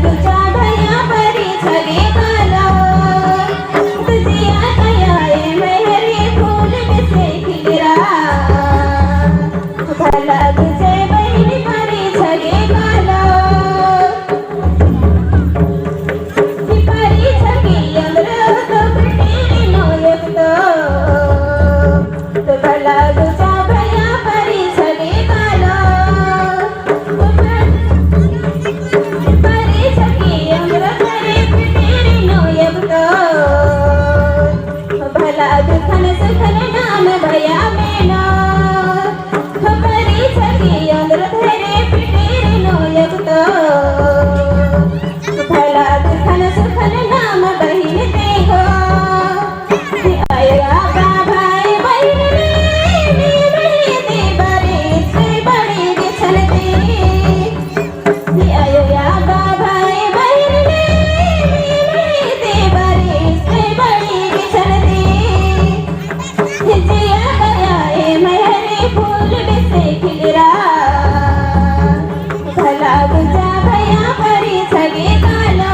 तुझ्या भया परी छगे काला तुझिया दयाए मेहरी फूल बिसे खिलरा भला तुझे बहिणी परी छगे काला परी छगी अमृत पिटेरी नोयत तो भला तुझ्या भया परी छगे काला परी छगी अमृत पिटेरी नोयत भला दुखन सुखन नाम भया मेना परी छगी अमृत पिटेरी नोयत भला दुखन सुखन नाम बहिण ते गो आया बाबाई बहिण रे बड़ी दे बरे से बड़ी बिछलती आया बाबाई बहिण रे बड़ी दे बरे से बड़ी बिछलती जिया गया मेहरे फूल बिसे खिलरा भला तुझा भया परी छगे काला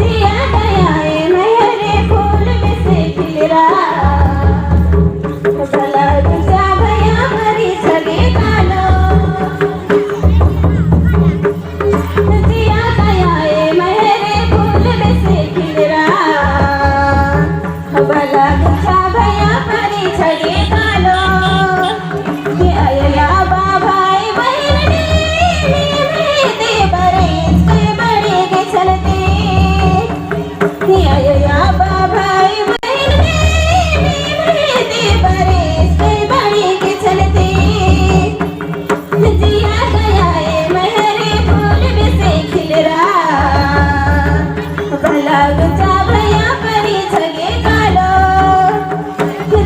जिया गया मेहरे फूल बिसे खिलरा भला तुझा भया परी छगे काला जिया गया मेहरे फूल बिसे खिलरा भला तुझा भया परी छगे काला आया बाबाई बहिण रे दे बरे से बड़ी गिछलती आया बाबाई बहिण रे दे बरे से बड़ी गिछलती जिया गया मेहरे फूल बिसे खिलरा भला तुझा भया परी छगे काला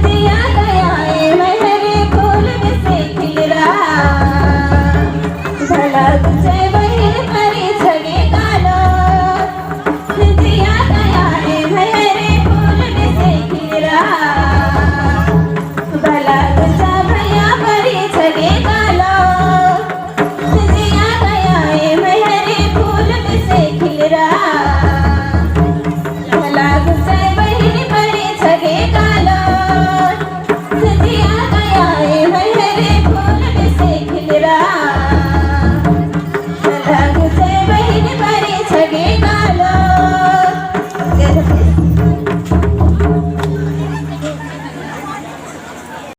जिया गया मेहरे फूल बिसे खिलरा भला तुझे बहिण परी छगे काला जिया गया मेहरे फूल बिसे खिलरा भला तुझा भया परी छगे काला जिया गया मेहरे फूल बिसे खिलरा